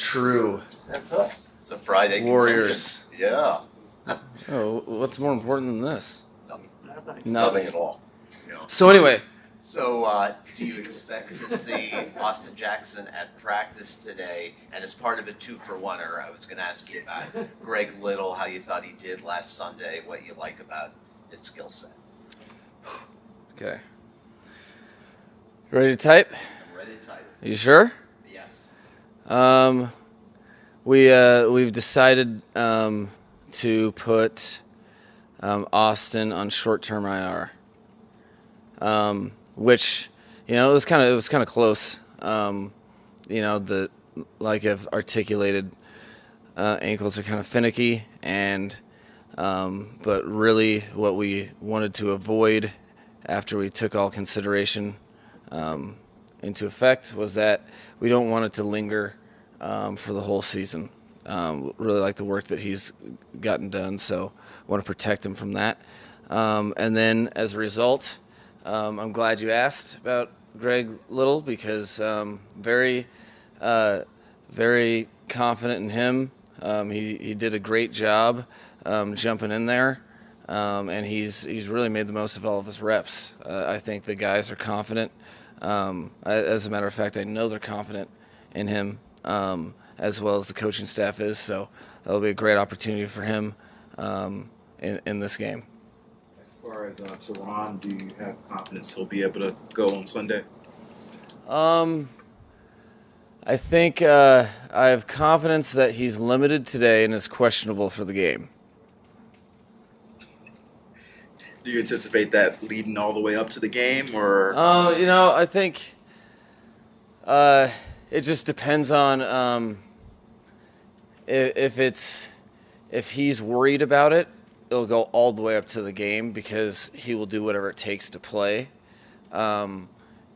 True. That's us. It's a Friday Warriors. contingent. Yeah. Oh, what's more important than this? Nothing at all. So anyway, So, do you expect to see Austin Jackson at practice today? And as part of a 2-for-1er, I was going to ask you about Greg Little, how you thought he did last Sunday, what you like about his skill set. okay. Ready to type? I'm ready to type. Are you sure? Yes. We've decided to put Austin on short-term IR, which it was kind of close. The like I've articulated, ankles are kind of finicky, and but really what we wanted to avoid after we took all consideration into effect was that we don't want it to linger for the whole season. Really like the work that he's gotten done, so I want to protect him from that. And then as a result, I'm glad you asked about Greg Little because very confident in him. He did a great job jumping in there, and he's really made the most of all of his reps. I think the guys are confident. As a matter of fact, I know they're confident in him, as well as the coaching staff is. So that'll be a great opportunity for him in this game. As far as Teron, do you have confidence he'll be able to go on Sunday? I think I have confidence that he's limited today and is questionable for the game. Do you anticipate that leading all the way up to the game, or? I think it just depends on if he's worried about it, it'll go all the way up to the game because he will do whatever it takes to play.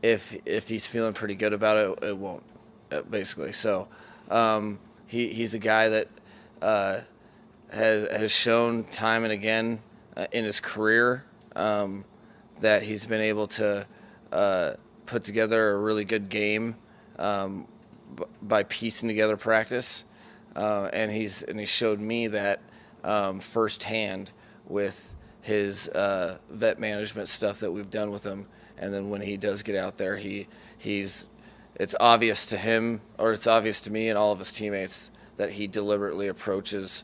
If he's feeling pretty good about it, it won't, basically. So he's a guy that has shown time and again in his career that he's been able to put together a really good game by piecing together practice, and he showed me that firsthand with his vet management stuff that we've done with him. And then when he does get out there, it's obvious to him, or it's obvious to me and all of his teammates, that he deliberately approaches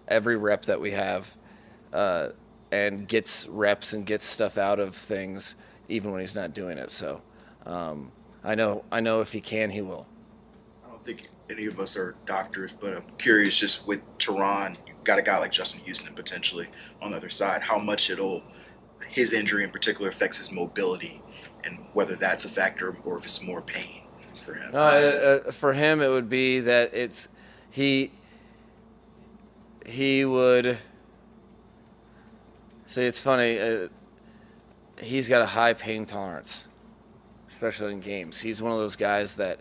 every rep that we have and gets reps and gets stuff out of things even when he's not doing it. So I know if he can, he will. I don't think any of us are doctors, but I'm curious, just with Teron, you've got a guy like Justin Houston potentially on the other side, how much his injury in particular affects his mobility, and whether that's a factor or if it's more pain for him. For him, it would be that he would see. It's funny. He's got a high pain tolerance, especially in games. He's one of those guys that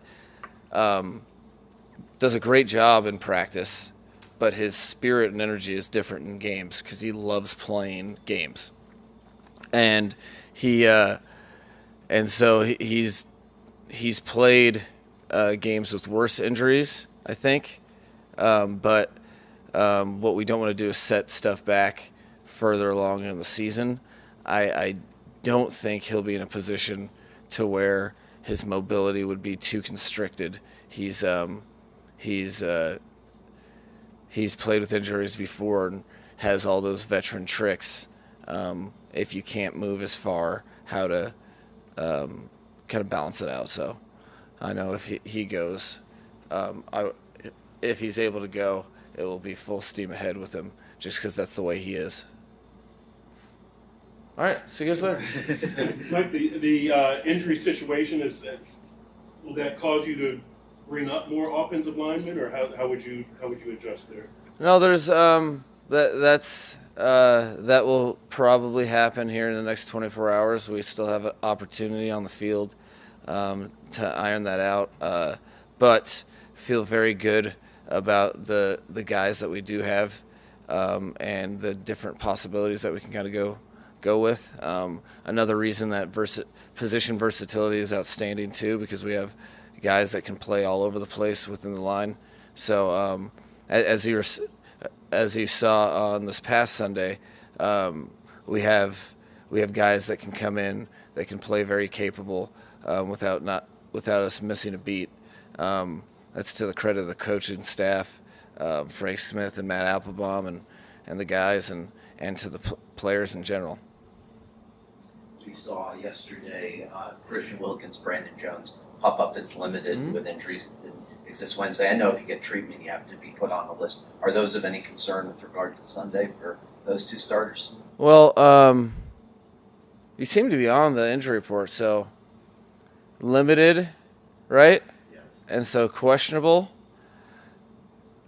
does a great job in practice, but his spirit and energy is different in games because he loves playing games. And so he's played games with worse injuries, I think. But what we don't want to do is set stuff back further along in the season. I don't think he'll be in a position to where his mobility would be too constricted. He's played with injuries before and has all those veteran tricks. If you can't move as far, how to kind of balance it out. So I know if he goes, if he's able to go, it will be full steam ahead with him just because that's the way he is. All right, see you guys later. Mike, the injury situation, will that cause you to bring up more offensive linemen, or how would you adjust there? No, there's that will probably happen here in the next 24 hours. We still have an opportunity on the field to iron that out, but feel very good about the guys that we do have and the different possibilities that we can kind of go with. Another reason that position versatility is outstanding too, because we have guys that can play all over the place within the line. So as you saw on this past Sunday, we have guys that can come in that can play very capable without us missing a beat. That's to the credit of the coaching staff, Frank Smith and Matt Applebaum and the guys and to the players in general. We saw yesterday Christian Wilkins, Brandon Jones pop up as limited with injuries that didn't exist Wednesday. I know if you get treatment, you have to be put on the list. Are those of any concern with regard to Sunday for those two starters? Well, you seem to be on the injury report, so limited, right? Yes. And so questionable.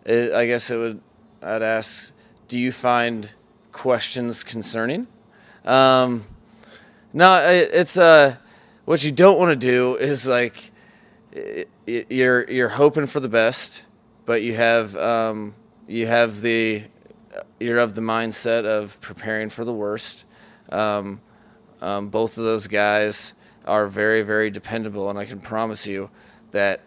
I guess I'd ask, do you find questions concerning? No, it's what you don't want to do is like you're hoping for the best, but you're of the mindset of preparing for the worst. Both of those guys are very, very dependable, and I can promise you that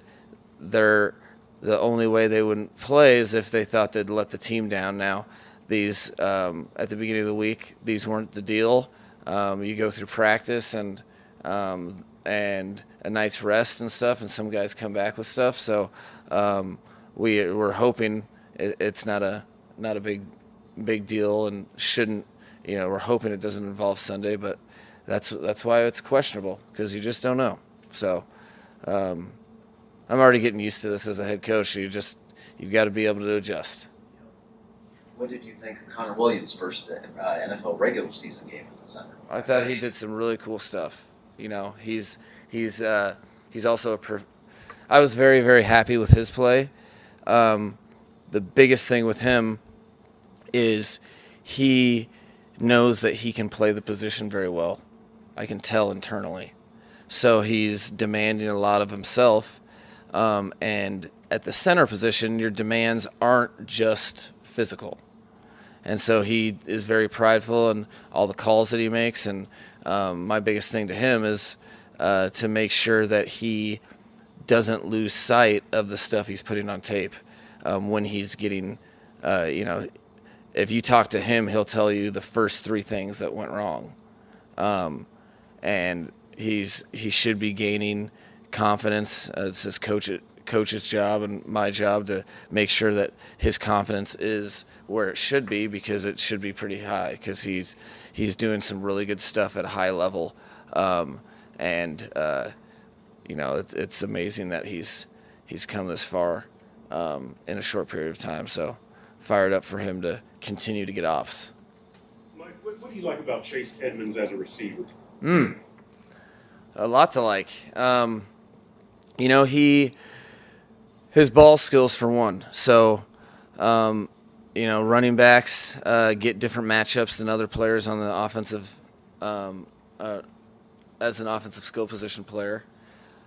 the only way they wouldn't play is if they thought they'd let the team down. Now, these at the beginning of the week, these weren't the deal. You go through practice and a night's rest and stuff, and some guys come back with stuff. So we're hoping it's not a big deal and shouldn't. We're hoping it doesn't involve Sunday, but that's why it's questionable, because you just don't know. So I'm already getting used to this as a head coach. You've got to be able to adjust. What did you think of Connor Williams' first NFL regular season game as a center? I thought he did some really cool stuff. He's also I was very, very happy with his play. The biggest thing with him is he knows that he can play the position very well. I can tell internally. So he's demanding a lot of himself. And at the center position, your demands aren't just physical. And so he is very prideful in all the calls that he makes. And my biggest thing to him is to make sure that he doesn't lose sight of the stuff he's putting on tape when he's getting, if you talk to him, he'll tell you the first 3 things that went wrong. And he should be gaining confidence. It's his coach's job and my job to make sure that his confidence is where it should be, because it should be pretty high, because he's doing some really good stuff at a high level. It's amazing that he's come this far in a short period of time. So fired up for him to continue to get ops. Mike, what do you like about Chase Edmonds as a receiver? A lot to like. His ball skills for one. So, running backs get different matchups than other players on the offensive, as an offensive skill position player.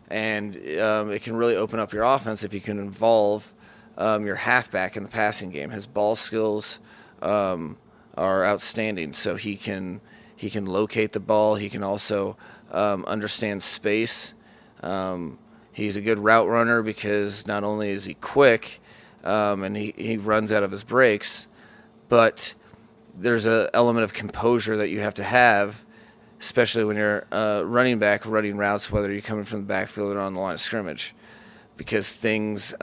And it can really open up your offense if you can involve your halfback in the passing game. His ball skills are outstanding. So he can locate the ball. He can also understand space. He's a good route runner, because not only is he quick and he runs out of his breaks, but there's an element of composure that you have to have, especially when you're running back, running routes, whether you're coming from the backfield or on the line of scrimmage, because things,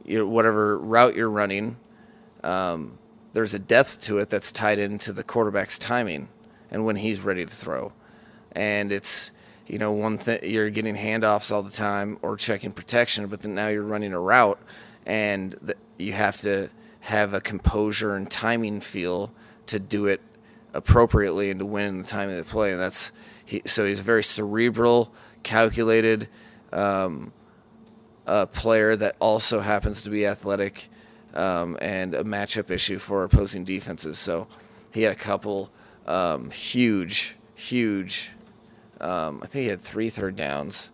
whatever route you're running, there's a depth to it that's tied into the quarterback's timing and when he's ready to throw. And it's, one thing, you're getting handoffs all the time or checking protection, but then now you're running a route, and you have to have a composure and timing feel to do it appropriately and to win in the time of the play. And so he's a very cerebral, calculated player that also happens to be athletic and a matchup issue for opposing defenses. So he had a couple huge. I think he had 3 third downs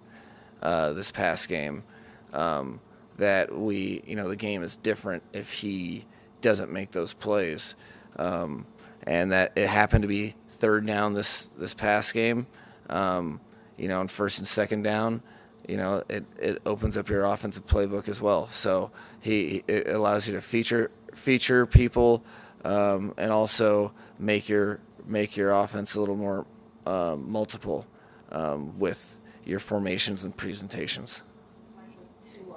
this past game. That the game is different if he doesn't make those plays, and that it happened to be 3rd down this past game. On 1st and 2nd down, it opens up your offensive playbook as well. So it allows you to feature people, and also make your offense a little more multiple with your formations and presentations. You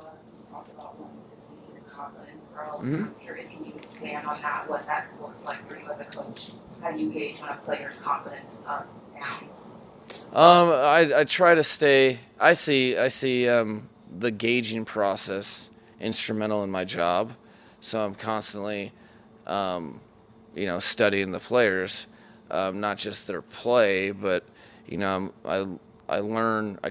talked about wanting to see his confidence grow. I'm curious, can you expand on that? What that looks like for you as a coach? How do you gauge when a player's confidence is up, down? I try to stay. I see the gauging process instrumental in my job, so I'm constantly, studying the players, not just their play, but I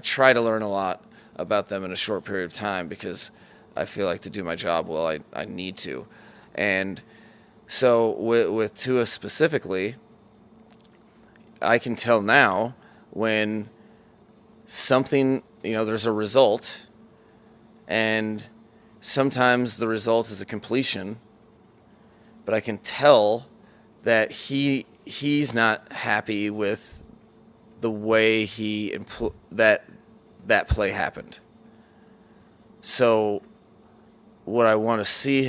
try to learn a lot about them in a short period of time, because I feel like to do my job well, I need to. And so with Tua specifically, I can tell now when something, there's a result, and sometimes the result is a completion, but I can tell that he's not happy with the way that play happened. So what I want to see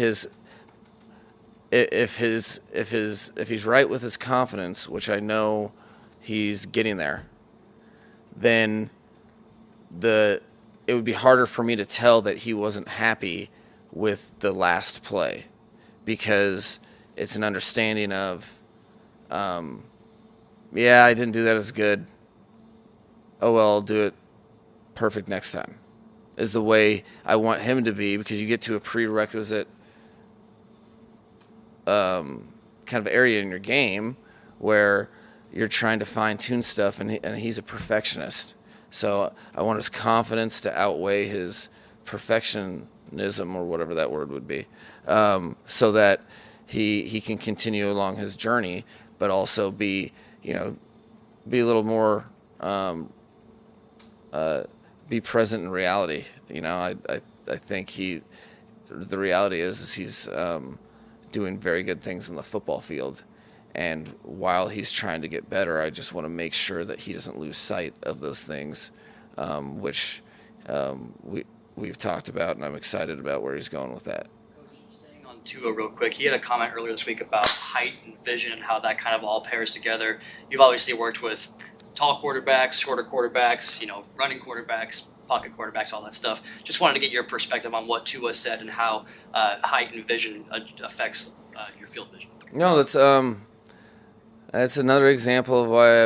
if he's right with his confidence, which I know he's getting there, then it would be harder for me to tell that he wasn't happy with the last play, because it's an understanding of, I didn't do that as good. Oh, well, I'll do it perfect next time, is the way I want him to be, because you get to a prerequisite kind of area in your game where you're trying to fine-tune stuff, and he's a perfectionist. So I want his confidence to outweigh his perfectionism, or whatever that word would be, so that he can continue along his journey, but also be a little more be present in reality. I think the reality is he's doing very good things in the football field. And while he's trying to get better, I just want to make sure that he doesn't lose sight of those things, which we've talked about, and I'm excited about where he's going with that. Coach, staying on Tua real quick, he had a comment earlier this week about height and vision and how that kind of all pairs together. You've obviously worked with tall quarterbacks, shorter quarterbacks, running quarterbacks, pocket quarterbacks, all that stuff. Just wanted to get your perspective on what Tua said and how height and vision affects your field vision. No, that's another example of why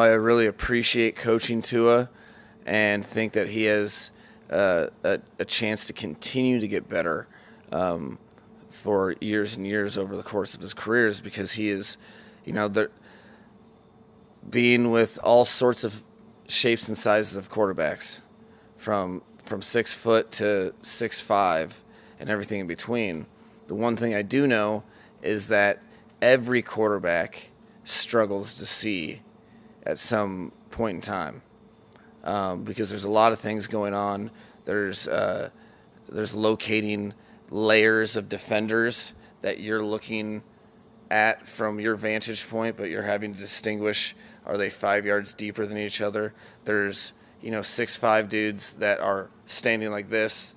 I really appreciate coaching Tua, and think that he has a chance to continue to get better for years and years over the course of his careers, because he is, being with all sorts of shapes and sizes of quarterbacks, from 6 foot to 6'5", and everything in between. The one thing I do know is that every quarterback struggles to see at some point in time, because there's a lot of things going on. There's locating layers of defenders that you're looking at from your vantage point, but you're having to distinguish, are they 5 yards deeper than each other? There's 6'5" dudes that are standing like this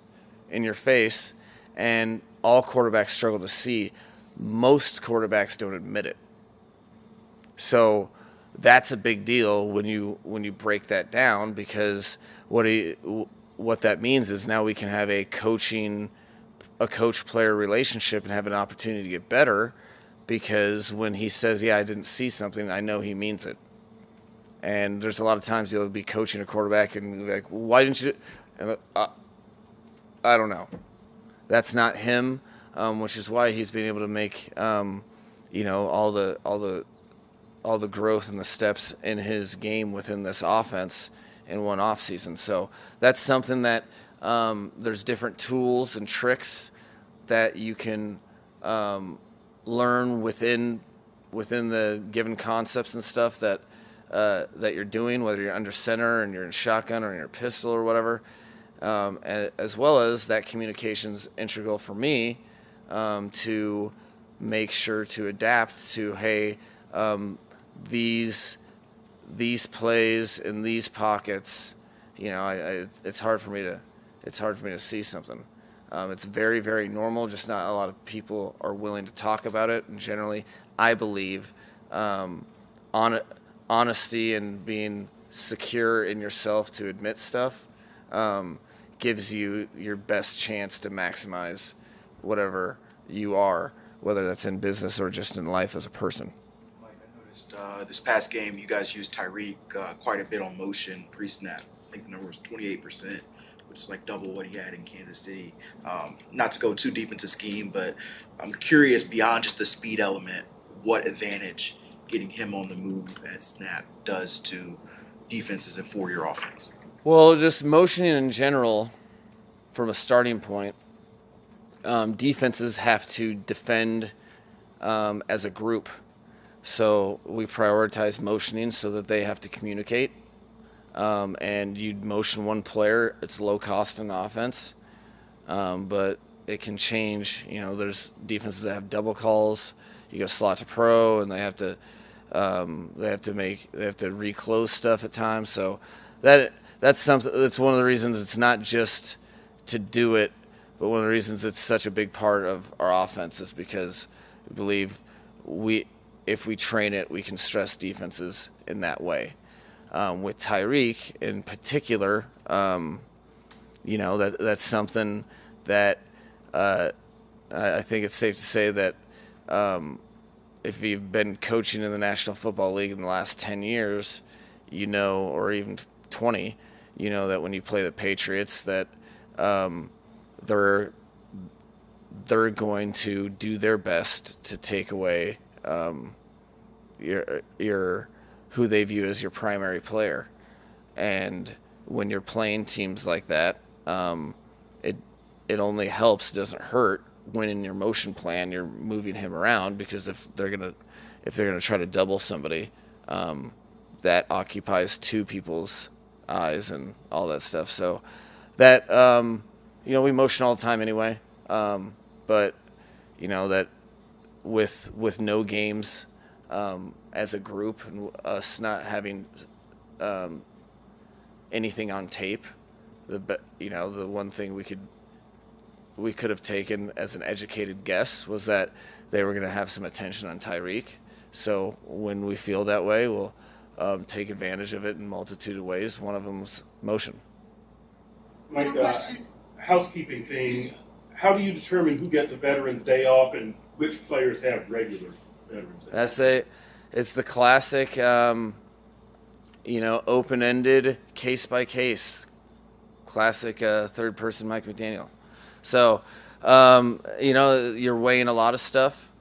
in your face, and all quarterbacks struggle to see. Most quarterbacks don't admit it. So that's a big deal when you break that down, because what that means is now we can have a coach-player relationship and have an opportunity to get better, because when he says, I didn't see something, I know he means it. And there's a lot of times you'll be coaching a quarterback and be like, why didn't you? And I don't know. That's not him, which is why he's been able to make, all the growth and the steps in his game within this offense in one offseason. So that's something that there's different tools and tricks that you can learn within the given concepts and stuff that you're doing, whether you're under center and you're in shotgun or in your pistol or whatever, and as well as that communication's integral for me to make sure to adapt to, hey, these these plays in these pockets, it's hard for me to see something. It's very, very normal. Just not a lot of people are willing to talk about it. And generally, I believe honesty and being secure in yourself to admit stuff gives you your best chance to maximize whatever you are, whether that's in business or just in life as a person. Mike, I noticed this past game you guys used Tyreek quite a bit on motion pre-snap. I think the number was 28%, which is like double what he had in Kansas City. Not to go too deep into scheme, but I'm curious, beyond just the speed element, what advantage getting him on the move at snap does to defenses and for your offense? Well, just motioning in general, from a starting point, defenses have to defend as a group. So we prioritize motioning so that they have to communicate. And you'd motion one player, it's low cost in offense, but it can change. There's defenses that have double calls. You go slot to pro, and they have to reclose stuff at times. So that's something. That's one of the reasons it's not just to do it, but one of the reasons it's such a big part of our offense is because we believe if we train it, we can stress defenses in that way. With Tyreek in particular, that's something that I think it's safe to say that if you've been coaching in the National Football League in the last 10 years, or even 20, that when you play the Patriots, that they're going to do their best to take away your who they view as your primary player. And when you're playing teams like that, it only helps, doesn't hurt, when in your motion plan you're moving him around, because if they're gonna try to double somebody, that occupies two people's eyes and all that stuff. So that we motion all the time anyway, but that with no games as a group and us not having anything on tape, the one thing we could have taken as an educated guess was that they were going to have some attention on Tyreek. So when we feel that way, we'll take advantage of it in a multitude of ways. One of them was motion. Mike, housekeeping thing, how do you determine who gets a Veterans Day off and which players have regular Veterans Day? It's the classic, open-ended, case-by-case, classic third-person Mike McDaniel. So, you're weighing a lot of stuff.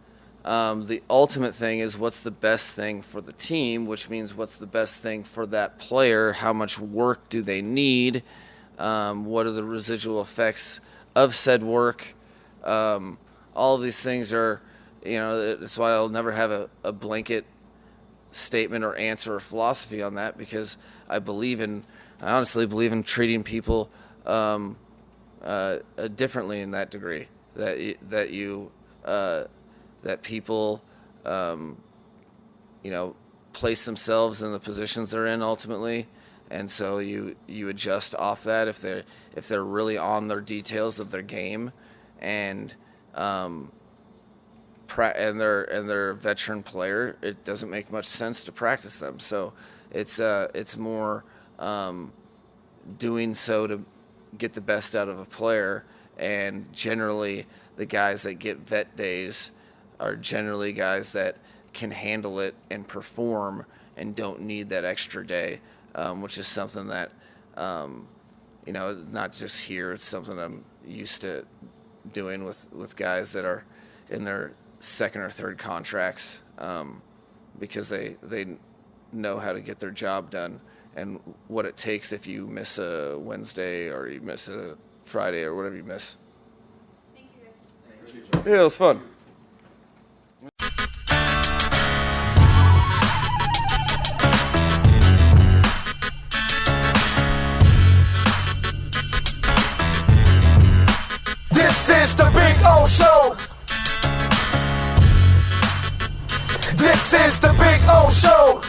The ultimate thing is what's the best thing for the team, which means what's the best thing for that player, how much work do they need, what are the residual effects of said work. All of these things are, that's why I'll never have a blanket statement or answer or philosophy on that, because I honestly believe in treating people differently in that degree, that people place themselves in the positions they're in ultimately, and so you adjust off that if they're really on their details of their game, and they're a veteran player, it doesn't make much sense to practice them. So it's more doing so to get the best out of a player, and generally the guys that get vet days are generally guys that can handle it and perform and don't need that extra day, which is something that not just here, it's something I'm used to doing with guys that are in their second or third contracts, because they know how to get their job done and what it takes if you miss a Wednesday or you miss a Friday or whatever you miss. Thank you guys. Yeah, it was fun. This is the Big O Show. This is the Big O Show.